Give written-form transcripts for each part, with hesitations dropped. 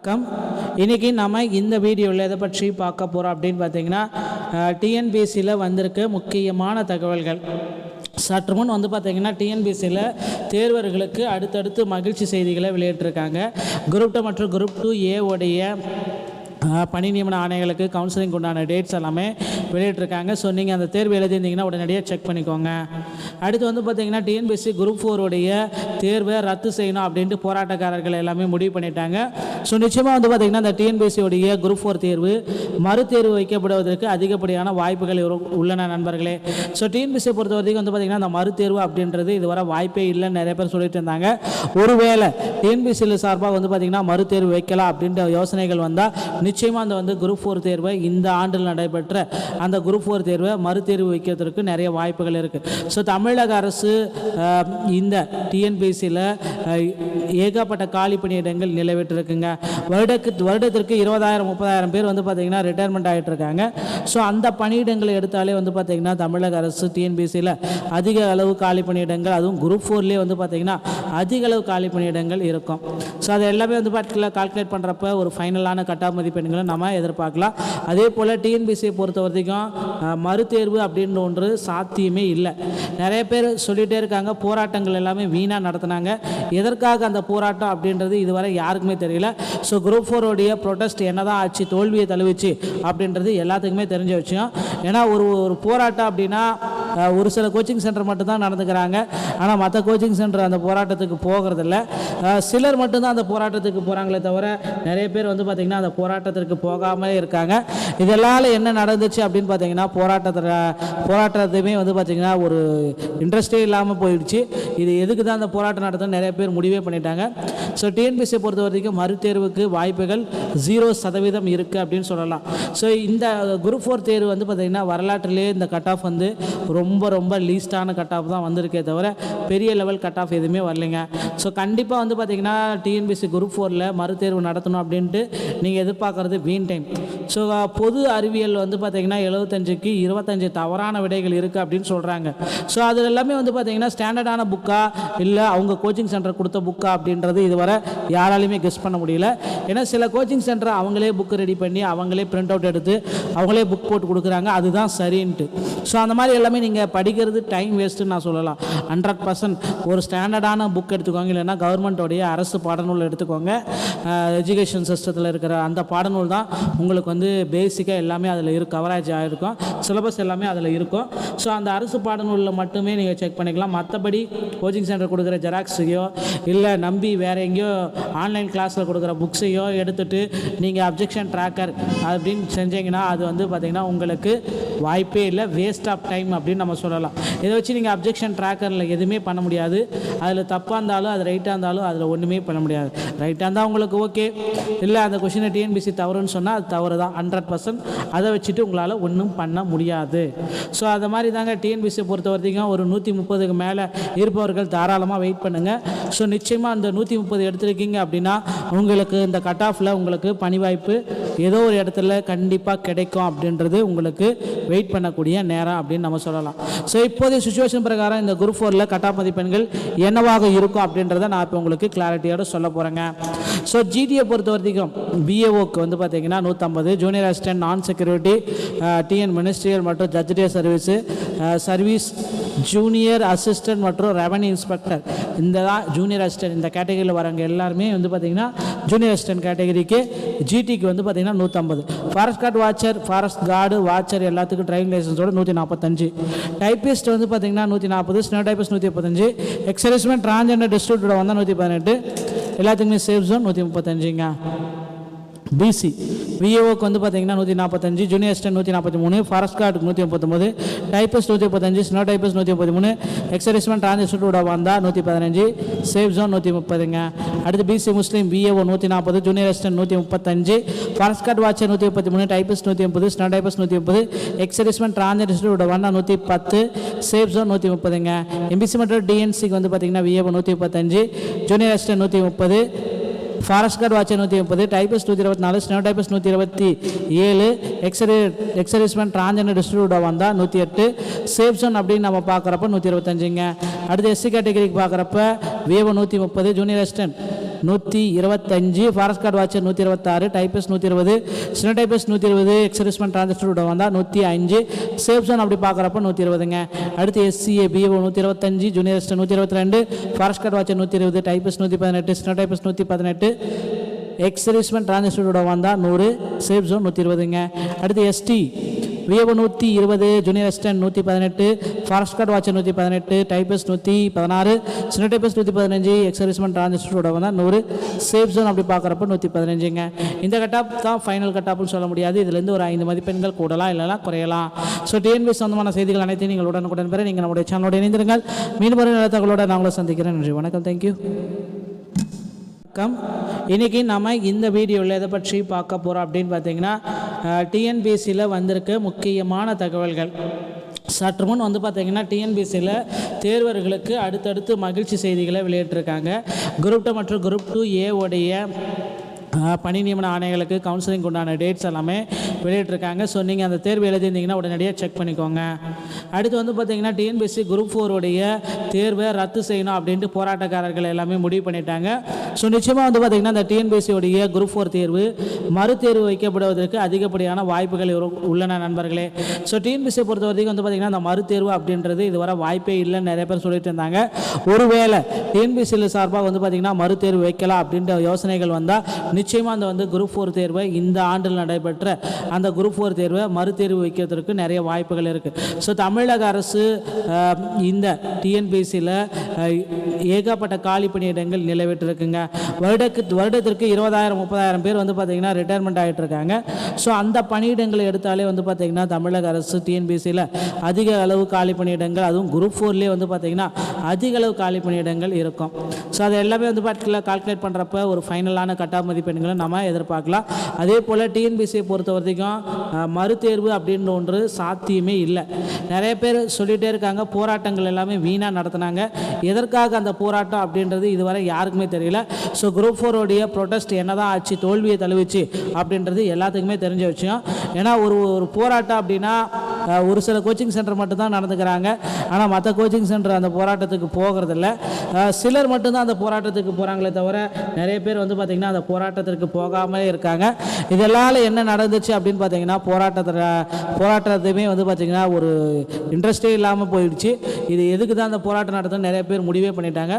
வணக்கம். இன்றைக்கி நம்ம இந்த வீடியோவில் எதை பற்றி பார்க்க போகிறோம் அப்படின்னு பார்த்தீங்கன்னா, டிஎன்பிஎஸ்சியில் வந்திருக்க முக்கியமான தகவல்கள். சற்று முன் பார்த்தீங்கன்னா டிஎன்பிஎஸ்சியில் தேர்வர்களுக்கு அடுத்தடுத்து மகிழ்ச்சி செய்திகளை வெளியிட்டிருக்காங்க. குரூப் 2 மற்றும் குரூப் 2A உடைய பணி நியமன ஆணைகளுக்கு கவுன்சிலிங் உண்டான டேட்ஸ் எல்லாமே வெளியிட்டிருக்காங்க. ஸோ நீங்கள் அந்த தேர்வு எழுதியிருந்தீங்கன்னா உடனடியாக செக் பண்ணிக்கோங்க. அடுத்து பார்த்தீங்கன்னா டிஎன்பிஎஸ்சி குரூப் 4 உடைய தேர்வை ரத்து செய்யணும் அப்படின்ட்டு போராட்டக்காரர்கள் எல்லாமே முடிவு பண்ணிட்டாங்க. ஸோ நிச்சயமாக பார்த்தீங்கன்னா இந்த டிஎன்பிஎஸ்சியுடைய குரூப் 4 தேர்வு மறுதேர்வு வைக்கப்படுவதற்கு அதிகப்படியான வாய்ப்புகள் உள்ளன நண்பர்களே. ஸோ டிஎன்பிஎஸ்சியை பொறுத்த வரைக்கும் பார்த்தீங்கன்னா அந்த மறுதேர்வு அப்படின்றது இதுவரை வாய்ப்பே இல்லைன்னு நிறைய பேர் சொல்லிட்டு இருந்தாங்க. ஒருவேளை டிஎன்பிஎஸ்சியில் சார்பாக பார்த்தீங்கன்னா மறுதேர்வு வைக்கலாம் அப்படின்ற யோசனைகள் வந்தால் நிச்சயமாக அந்த குரூப் 4 தேர்வை இந்த ஆண்டில் நடைபெற்ற அந்த குரூப் 4 தேர்வை மறுதேர்வு வைக்கிறதுக்கு நிறைய வாய்ப்புகள் இருக்குது. ஸோ தமிழக அரசு இந்த டிஎன்பிஎஸ்சியில் ஏகப்பட்ட காலி பணியிடங்கள் நிலவிட்டிருக்குங்க. வருடத்திற்கு 20,000-30,000 பேர் பார்த்திங்கன்னா ரிட்டையர்மெண்ட் ஆகிட்டு இருக்காங்க. ஸோ அந்த பணியிடங்களை எடுத்தாலே பார்த்திங்கன்னா தமிழக அரசு டிஎன்பிஎஸ்சியில் அதிக அளவு காலி பணியிடங்கள், அதுவும் குரூப் 4லேயே பார்த்திங்கன்னா அதிக அளவு காலி பணியிடங்கள் இருக்கும். ஸோ அது எல்லாமே கால்குலேட் பண்ணுறப்ப ஒரு ஃபைனலான கட்டாப் மதிப்பெண்களை நம்ம எதிர்பார்க்கலாம். அதே போல் டிஎன்பிஎஸ்சியை பொறுத்த வரைக்கும் மறுதேர்வு அப்படின்ற ஒன்று சாத்தியமே இல்லை. நிறைய பேர் சொல்லிகிட்டே இருக்காங்க போராட்டங்கள் எல்லாமே வீணாக நடத்தினாங்க. எதற்காக அந்த போராட்டம் அப்படின்றது இதுவரை யாருக்குமே தெரியல. ஸோ குரூப் 4 உடைய ப்ரொடெஸ்ட் என்ன தான் ஆச்சு, தோல்வியை தழுவிச்சு அப்படின்றது எல்லாத்துக்குமே தெரிஞ்ச விஷயம். ஏன்னா ஒரு போராட்டம் அப்படின்னா ஒரு சில கோச்சிங் சென்டர் மட்டும்தான் நடந்துக்கிறாங்க. ஆனால் மற்ற கோச்சிங் சென்டர் அந்த போராட்டத்துக்கு போகிறதில்ல. சிலர் மட்டும்தான் அந்த போராட்டத்துக்கு போகிறாங்களே தவிர நிறைய பேர் பார்த்திங்கன்னா அந்த போராட்டத்திற்கு போகாமலே இருக்காங்க. இதெல்லாம் என்ன நடந்துச்சு அப்படின்னு பார்த்தீங்கன்னா போராட்டத்தையுமே பார்த்திங்கன்னா ஒரு இன்ட்ரெஸ்டே இல்லாமல் போயிடுச்சு. இது எதுக்கு தான் அந்த போராட்டம் நடத்துன்னு நிறைய பேர் முடிவே பண்ணிட்டாங்க. ஸோ டிஎன்பிஎஸ்சியை பொறுத்த வரைக்கும் மறுதேர்வுக்கு வாய்ப்புகள் 0% இருக்குது அப்படின்னு சொல்லலாம். ஸோ இந்த குரூப் 4 தேர்வு பார்த்திங்கன்னா வரலாற்றிலே இந்த கட் ஆஃப் ரொம்ப ரொம்ப லீஸ்டான கட் ஆஃப் தான் வந்திருக்கே தவிர பெரிய லெவல் கட் ஆஃப் எதுவுமே வரலைங்க. ஸோ கண்டிப்பாக பார்த்திங்கன்னா டிஎன்பிஎஸ்சி குரூப் 4ல் மறுதேர்வு நடத்தணும் அப்படின்ட்டு நீங்கள் எதிர்பார்க்குறது வீண் டைம். ஸோ பொது அறிவியல் பார்த்திங்கன்னா 75க்கு 25 தவறான விடைகள் இருக்குது அப்படின்னு சொல்கிறாங்க. ஸோ அது எல்லாமே பார்த்திங்கன்னா ஸ்டாண்டர்டான புக்கா இல்லை அவங்க கோச்சிங் சென்டர் கொடுத்த புக்கா அப்படின்றது இதுவரை யாராலையுமே கெஸ் பண்ண முடியல. ஏன்னா சில கோச்சிங் சென்டர் அவங்களே புக்கு ரெடி பண்ணி அவங்களே பிரிண்ட் அவுட் எடுத்து அவங்களே புக் போட்டு கொடுக்குறாங்க, அதுதான் சரின்ட்டு. ஸோ அந்த மாதிரி எல்லாமே நீங்கள் படிக்கிறது டைம் வேஸ்ட்டுன்னு நான் சொல்லலாம். 100% ஒரு ஸ்டாண்டர்டான புக் எடுத்துக்கோங்க, இல்லைன்னா கவர்மெண்ட்டோடைய அரசு பாடநூல் எடுத்துக்கோங்க. எஜுகேஷன் சிஸ்டத்தில் இருக்கிற அந்த பாடநூல் தான் உங்களுக்கு பேசிக்காக எல்லாமே அதில் கவரேஜ் ஆகிருக்கும், சிலபஸ் எல்லாமே அதில் இருக்கும். ஸோ அந்த அரசு பாடநூலில் மட்டுமே நீங்கள் செக் பண்ணிக்கலாம். மற்றபடி கோச்சிங் சென்டர் கொடுக்குற ஜெராக்ஸையோ இல்லை நம்பி வேறு எங்கேயோ ஆன்லைன் கிளாஸில் கொடுக்குற புக்ஸையோ எடுத்துகிட்டு நீங்கள் அப்ஜெக்ஷன் ட்ராக்கர் அப்படின்னு செஞ்சீங்கன்னா அது பார்த்திங்கன்னா உங்களுக்கு வாய்ப்பே இல்லை, வேஸ்ட் ஆஃப் டைம் அப்படின்னு நம்ம சொல்லலாம். இதை வச்சு நீங்கள் அப்ஜெக்ஷன் ட்ராக்கரில் எதுவுமே பண்ண முடியாது. அதில் தப்பாக இருந்தாலும் அது ரைட்டாக இருந்தாலும் அதில் ஒன்றுமே பண்ண முடியாது. ரைட்டாக இருந்தால் உங்களுக்கு ஓகே, இல்லை அந்த கொஷினை டிஎன்பிஎஸ்சி தவறுன்னு சொன்னால் அது தவறு தான் 100%. அதை வச்சுட்டு உங்களால் ஒன்றும் பண்ண முடியாது. ஸோ அதை மாதிரி தாங்க டிஎன்பிஎஸ்சியை பொறுத்த வரைக்கும் ஒரு 130க்கு மேலே இருப்பவர்கள் தாராளமாக வெயிட் பண்ணுங்கள். ஸோ நிச்சயமாக அந்த 130 எடுத்துருக்கீங்க அப்படின்னா உங்களுக்கு இந்த கட் ஆஃபில் உங்களுக்கு பணி வாய்ப்பு ஏதோ ஒரு இடத்துல கண்டிப்பாக கிடைக்கும் அப்படின்றது உங்களுக்கு வெயிட் பண்ணக்கூடிய நேரம் அப்படின்னு நம்ம சொல்லலாம். ஸோ இப்போதைய சுச்சுவேஷன் பிரகாரம் இந்த குரூப் 4ல் கட் ஆஃப் மதிப்பெண்கள் என்னவாக இருக்கும் அப்படின்றத நான் இப்போ உங்களுக்கு கிளாரிட்டியோடு சொல்ல போகிறேங்க. ஸோ ஜிடியை பொறுத்த வரைக்கும் பிஏஓக்கு பார்த்திங்கன்னா 150, ஜூனியர் அசிஸ்டன்ட், நான் செக்யூரிட்டி, டிஎன் மினிஸ்ட்ரியல் மற்றும் ஜட்ஜிடே சர்வீஸ் ஜூனியர் அசிஸ்டன்ட் மற்றும் ரெவன்யூ இன்ஸ்பெக்டர், இந்த தான் ஜூனியர் அசிஸ்டன்ட். இந்த கேட்டகரியில் வரவங்க எல்லாருமே பார்த்திங்கன்னா ஜூனியர் அசிஸ்டன்ட் கேட்டகரிக்கு ஜிடிக்கு பார்த்திங்கன்னா 150. Forest guard watcher, forest guard watcher எல்லாத்துக்கும் டிரைவிங் லைசன்ஸோட 145. டைப்பிஸ்ட் பார்த்திங்கன்னா 140, steno typist 135, ex-servicemen transgender distributor 118, எல்லாத்துக்குமே சேஃப் ஜோன் 135ங்க. பிசி விஏஓக்கு பார்த்திங்கன்னா 145, ஜூனியர் அசிஸ்டன்ட் 143, ஃபாரஸ்ட் கார்டுக்கு 139, typist 135, steno typist 133, ex-servicemen transgender வந்தால் 115, சேஃப் ஜோன் 130ங்க. அடுத்து BC Muslim VAO 140, junior assistant 135, forest guard watcher 133, typist 180, steno typist 130, ex-servicemen transgender வந்தால் 110, safe zone 130ங்க. MBC மற்றும் டிஎன்சிக்கு பார்த்திங்கன்னா VAO 135, junior assistant 130, forest guard watcher 130, typist 124, snow typist 127, ex-servicemen transgender distributor வந்தால் 108, safe zone அப்படின்னு நம்ம பார்க்குறப்ப 125ங்க. அடுத்து எஸ்சி கேட்டகரிக்கு பார்க்குறப்ப VAO 130, junior assistant 125, forest guard watcher 126, typist 120, steno typist 120, ex-servicemen transistor வந்தால் 105, சேஃப் ஜோன் அப்படி பார்க்குறப்ப 120ங்க. அடுத்து SCA BO 125, junior assistant 122, forest guard watcher 120, typist 118, steno typist 118, ex-servicemen transistor வந்தால் 100, சேஃப் ஜோன் 120ங்க. அடுத்து ST VO 120, junior assistant 118, forest guard watcher 118, typist 116, steno typist 115, ex-servicemen டிரான்சிஸ்டரோட வந்தால் 100, சேஃப் ஜோன் அப்படி பார்க்குறப்ப 115ங்க. இந்த கட்டாப் தான் ஃபைனல் கட்டாப்னு சொல்ல முடியாது. இதுலேருந்து ஒரு 5 மதிப்பெண்கள் கூடலாம் இல்லைனா குறையலாம். ஸோ டிஎன்பிஎஸ் சொந்தமான செய்திகள் அனைத்தையும் நீங்கள் உடனுக்குடன் பெற நீங்கள் நம்முடைய சேனலோட இணைந்திருங்கள். மீண்டும் ஒரு நல்ல தகவலோட நாங்களும் சந்திக்கிறேன். நன்றி, வணக்கம், தேங்க்யூ. இன்றைக்கி நம்ம இந்த வீடியோவில் எதை பற்றி பார்க்க போகிறோம் அப்படின்னு பார்த்தீங்கன்னா, டிஎன்பிஎஸ்சியில் வந்திருக்க முக்கியமான தகவல்கள். சற்று முன் பார்த்தீங்கன்னா டிஎன்பிஎஸ்சியில் தேர்வர்களுக்கு அடுத்தடுத்து மகிழ்ச்சி செய்திகளை வெளியிட்டிருக்காங்க. குரூப் 2 மற்றும் குரூப் 2A உடைய பணி நியமன ஆணைகளுக்கு கவுன்சிலிங் உண்டான டேட்ஸ் எல்லாமே வெளியிட்டிருக்காங்க. ஸோ நீங்கள் அந்த தேர்வு எழுதியிருந்தீங்கன்னா உடனடியாக செக் பண்ணிக்கோங்க. அடுத்து பார்த்தீங்கன்னா டிஎன்பிஎஸ்சி குரூப் 4 உடைய தேர்வை ரத்து செய்யணும் அப்படின்ட்டு போராட்டக்காரர்கள் எல்லாமே முடிவு பண்ணிட்டாங்க. ஸோ நிச்சயமாக பார்த்தீங்கன்னா இந்த டிஎன்பிஎஸ்சியுடைய குரூப் 4 தேர்வு மறுதேர்வு வைக்கப்படுவதற்கு அதிகப்படியான வாய்ப்புகள் உள்ளன நண்பர்களே. ஸோ டிஎன்பிஎஸ்சியை பொறுத்த வரைக்கும் பார்த்தீங்கன்னா அந்த மறுதேர்வு அப்படின்றது இதுவரை வாய்ப்பே இல்லைன்னு நிறைய பேர் சொல்லிட்டு இருந்தாங்க. ஒருவேளை டிஎன்பிஎஸ்சியில் சார்பாக பார்த்தீங்கன்னா மறுதேர்வு வைக்கலாம் அப்படின்ற யோசனைகள் வந்தால் நிச்சயமாக அந்த குரூப் 4 தேர்வை இந்த ஆண்டில் நடைபெற்ற அந்த குரூப் 4 தேர்வை மறுதேர்வு வைக்கிறதுக்கு நிறைய வாய்ப்புகள் இருக்குது. ஸோ தமிழக அரசு இந்த டிஎன்பிஎஸ்சியில் ஏகப்பட்ட காலி பணியிடங்கள் நிலவிட்டிருக்குங்க. வருடத்திற்கு 20,000-30,000 பேர் பார்த்தீங்கன்னா ரிட்டையர்மெண்ட் ஆகிட்டு இருக்காங்க. ஸோ அந்த பணியிடங்களை எடுத்தாலே பார்த்தீங்கன்னா தமிழக அரசு டிஎன்பிஎஸ்சியில் அதிக அளவு காலி பணியிடங்கள், அதுவும் குரூப் 4லேயே பார்த்தீங்கன்னா அதிக அளவு காலி பணியிடங்கள் இருக்கும். ஸோ அது எல்லாமே கால்குலேட் பண்ணுறப்ப ஒரு ஃபைனலான கட்டாப் மதிப்பெண்களை நம்ம எதிர்பார்க்கலாம். அதே போல் டிஎன்பிஎஸ்சியை பொறுத்த வரைக்கும் மறுதேர்வு அப்படின்ற ஒன்று சாத்தியமே இல்லை. நிறைய பேர் சொல்லிகிட்டே இருக்காங்க போராட்டங்கள் எல்லாமே வீணாக நடத்தினாங்க. எதற்காக அந்த போராட்டம் அப்படின்றது இதுவரை யாருக்குமே தெரியல. ஸோ குரூப் 4 உடைய ப்ரொடெஸ்ட் என்ன தான் ஆச்சு, தோல்வியை தழுவிச்சு அப்படின்றது எல்லாத்துக்குமே தெரிஞ்ச விஷயம். ஏன்னா ஒரு போராட்டம் அப்படின்னா ஒரு சில கோச்சிங் சென்டர் மட்டும்தான் நடந்துக்கிறாங்க. ஆனால் மற்ற கோச்சிங் சென்டர் அந்த போராட்டத்துக்கு போகிறதில்ல. சிலர் மட்டும்தான் அந்த போராட்டத்துக்கு போகிறாங்களே தவிர நிறைய பேர் பார்த்திங்கன்னா அந்த போராட்டத்திற்கு போகாமலே இருக்காங்க. இதெல்லாம் என்ன நடந்துச்சு அப்படின்னு பார்த்தீங்கன்னா போராட்டத்தையுமே பார்த்திங்கன்னா ஒரு இன்ட்ரெஸ்டே இல்லாமல் போயிடுச்சு. இது எதுக்கு தான் அந்த போராட்டம் நடத்துன்னு நிறைய பேர் முடிவே பண்ணிட்டாங்க.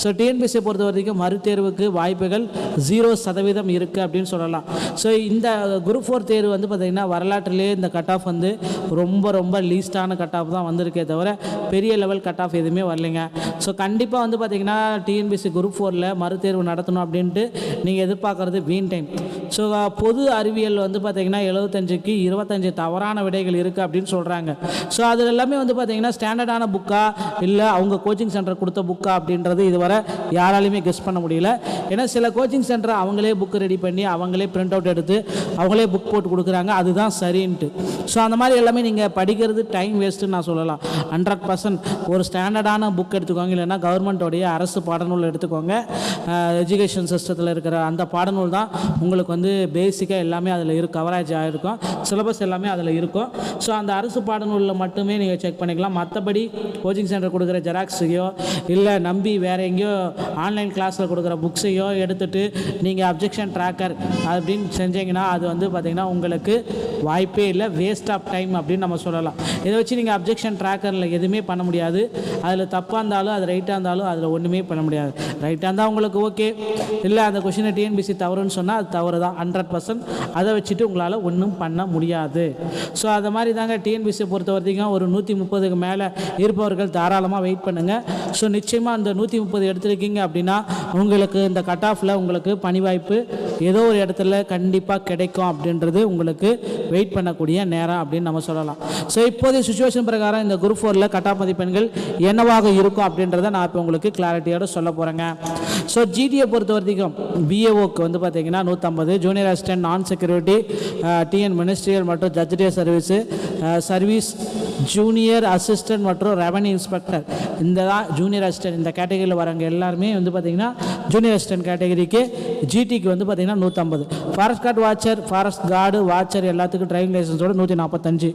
ஸோ டிஎன்பிஎஸ்சியை பொறுத்த வரைக்கும் மறுதேர்வுக்கு வாய்ப்புகள் 0% இருக்குது அப்படின்னு சொல்லலாம். ஸோ இந்த குரூப் 4 தேர்வு பார்த்திங்கன்னா வரலாற்றிலே இந்த கட் ஆஃப் ரொம்ப ரொம்ப லீஸ்டான கட் ஆஃப் தான் வந்திருக்கே தவிர பெரிய லெவல் கட் ஆஃப் எதுவுமே வரலைங்க. ஸோ கண்டிப்பாக பார்த்திங்கன்னா டிஎன்பிஎஸ்சி குரூப் 4ல் மறுதேர்வு நடத்தணும் அப்படின்ட்டு நீங்கள் எதிர்பார்க்குறது வீண் டைம். ஸோ பொது அறிவியல் பார்த்திங்கன்னா 75க்கு 25 தவறான விடைகள் இருக்குது அப்படின்னு சொல்கிறாங்க. ஸோ அது எல்லாமே பார்த்திங்கன்னா ஸ்டாண்டர்டான புக்கா இல்லை அவங்க கோச்சிங் சென்டர் கொடுத்த புக்கா அப்படின்றது இதுவரை யாராலையுமே கெஸ் பண்ண முடியல. ஏன்னா சில கோச்சிங் சென்டர் அவங்களே புக்கு ரெடி பண்ணி அவங்களே பிரிண்ட் அவுட் எடுத்து அவங்களே புக் போட்டு கொடுக்குறாங்க, அதுதான் சரின்ட்டு. ஸோ அந்த மாதிரி எல்லாமே நீங்கள் படிக்கிறது டைம் வேஸ்ட்டுன்னு நான் சொல்லலாம். 100% ஒரு ஸ்டாண்டர்டான புக் எடுத்துக்கோங்க, இல்லைன்னா கவர்மெண்ட்டோடைய அரசு பாடநூல் எடுத்துக்கோங்க. எஜுகேஷன் சிஸ்டத்தில் இருக்கிற அந்த பாடநூல் தான் உங்களுக்கு பேசிக்காக எல்லாமே அதில் கவரேஜ் ஆகிருக்கும், சிலபஸ் எல்லாமே அதில் இருக்கும். ஸோ அந்த அரசு பாடநூலில் மட்டுமே நீங்கள் செக் பண்ணிக்கலாம். மற்றபடி கோச்சிங் சென்டர் கொடுக்குற ஜெராக்ஸையோ இல்லை நம்பி வேறு எங்கேயோ ஆன்லைன் கிளாஸில் கொடுக்குற புக்ஸையோ எடுத்துகிட்டு நீங்கள் அப்ஜெக்ஷன் ட்ராக்கர் அப்படின்னு செஞ்சீங்கன்னா அது பார்த்திங்கன்னா உங்களுக்கு வாய்ப்பே இல்லை, வேஸ்ட் ஆஃப் டைம் அப்படின்னு நம்ம சொல்லலாம். இதை வச்சு நீங்கள் அப்ஜெக்ஷன் ட்ராக்கரில் எதுவுமே பண்ண முடியாது. அதில் தப்பாக இருந்தாலும் அது ரைட்டாக இருந்தாலும் அதில் ஒன்றுமே பண்ண முடியாது. ரைட்டாக இருந்தால் உங்களுக்கு ஓகே, இல்லை அந்த கொஷினை டிஎன்பிஎஸ்சி தவறுன்னு சொன்னால் அது தவறு தான் 100%. அதை வச்சுட்டு உங்களால் ஒன்றும் பண்ண முடியாது. ஸோ அது மாதிரி தாங்க டிஎன்பிஎஸ்சியை பொறுத்த வரைக்கும் ஒரு 130க்கு மேலே இருப்பவர்கள் தாராளமாக வெயிட் பண்ணுங்கள். ஸோ நிச்சயமாக அந்த 130 எடுத்துருக்கீங்க அப்படின்னா உங்களுக்கு இந்த கட் ஆஃபில் உங்களுக்கு பணி வாய்ப்பு ஏதோ ஒரு இடத்துல கண்டிப்பாக கிடைக்கும் அப்படின்றது உங்களுக்கு வெயிட் பண்ணக்கூடிய நேரம் அப்படின்னு நம்ம சொல்லலாம். ஸோ இப்போதைய சுச்சுவேஷன் பிரகாரம் இந்த குரூப் 4ல் கட் ஆஃப் மதிப்பெண்கள் என்னவாக இருக்கும் அப்படின்றத நான் இப்போ உங்களுக்கு கிளாரிட்டியோடு சொல்ல போகிறேங்க. ஸோ ஜிடியை பொறுத்த வரைக்கும் பிஏஓக்கு பார்த்தீங்கன்னா 150, ஜூனியர் அசிஸ்டன்ட் நான் செக்யூரிட்டி டிஎன் மினிஸ்ட்ரியல் மற்றும் ஜட்ஜிடைய சர்வீஸ் ஜூனியர் அசிஸ்டன்ட் மற்றும் ரெவன்யூ இன்ஸ்பெக்டர் இந்த தான் ஜூனியர் அசிஸ்டன்ட். இந்த கேட்டகரியில் வரவங்க எல்லாருமே பார்த்திங்கன்னா ஜூனியர் அசிஸ்டன்ட் கேட்டகரிக்கு ஜிடிக்கு பார்த்தீங்கன்னா 150. Forest guard watcher, forest guard watcher எல்லாத்துக்கும் டிரைவிங் லைசன்ஸோட 145.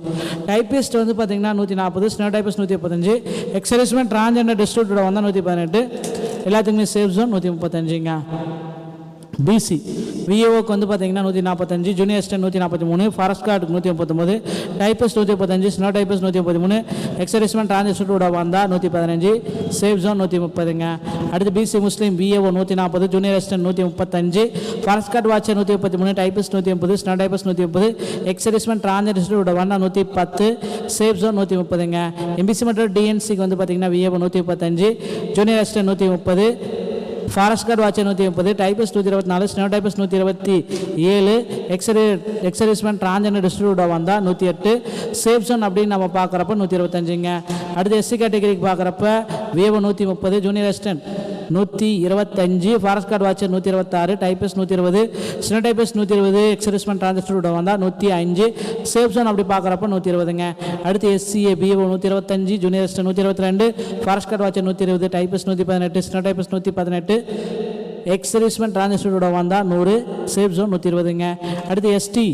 டைப்பிஸ்ட் பார்த்தீங்கன்னா 140, steno typist 135, ex-servicemen transgender distributor 118, எல்லாத்துக்குமே சேஃப் ஜோன் 135ங்க. பிசி விஏஓக்கு வந்து பார்த்தீங்கன்னா 145, ஜூனியர் அசிஸ்டன்ட் 143, ஃபாரஸ்ட் கார்டுக்கு 139, டைபிஸ்ட் 135, ஸ்னோ டைபிஸ்ட் 113, எக்ஸர்விஸ்மேன் டிரான்ஸ்ஜெண்டரோட வந்தால் 115, சேஃப் ஜோன் 130ங்க. அடுத்து BC Muslim VAO 140, junior assistant 135, forest guard watcher 133, typist 130, steno typist 130, ex-servicemen டிரான்ஸ்ஜெண்டரோட வந்தால் 110, சேஃப் ஜோன் 130ங்க. எம்பிசி மற்றும் டிஎன்சிக்கு வந்து பார்த்தீங்கன்னா VAO 135, junior assistant 130, forest guard watcher 130, typist 124, snow typist 127, ex-servicemen transgender distributor வந்தால் 108, சேஃப் ஜோன் அப்படின்னு நம்ம பார்க்குறப்ப 125ங்க. அடுத்து எஸ்சி கேட்டகரிக்கு பார்க்குறப்ப VAO 130, junior assistant 125, forest guard watcher 126, typist 120, steno typist 120, ex-servicemen டிரான்ஸ்ஜெண்டரோட வந்தால் 105, சேஃப் ஜோன் அப்படி பார்க்குறப்ப 120ங்க. அடுத்து SCA BAO 125, junior assistant 122, forest guard watcher 120, typist 118, steno typist 118, ex-servicemen டிரான்ஸ்ஜெண்டரோட வந்தால் 100, சேஃப் ஜோன் 120ங்க. அடுத்து ST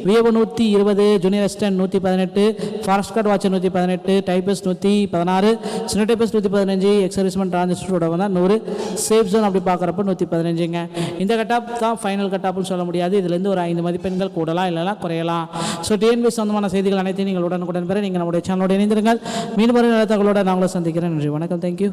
VAO 120, junior assistant 118, forest guard watcher 118, typist 116, steno typist 115, ex-servicemen டிரான்ஸ்ஜெண்டரோட வந்தால் 100, சேஃப் ஜோன் அப்படி பார்க்குறப்ப 115ங்க. இந்த கட்டாப் தான் ஃபைனல் கட்டாப்னு சொல்ல முடியாது. இதுலேருந்து ஒரு 5 மதிப்பெண்கள் கூடலாம் இல்லைனா குறையலாம். ஸோ டிஎன்பிஎஸ்சி சொந்தமான செய்திகள் அனைத்தையும் நீங்கள் உடனுக்குடன் பெற நீங்கள் நம்முடைய சேனலோட இணைந்திருங்கள். மீண்டும் ஒரு நல்ல தகவலோட நாங்களும் சந்திக்கிறேன். நன்றி, வணக்கம், தேங்க்யூ.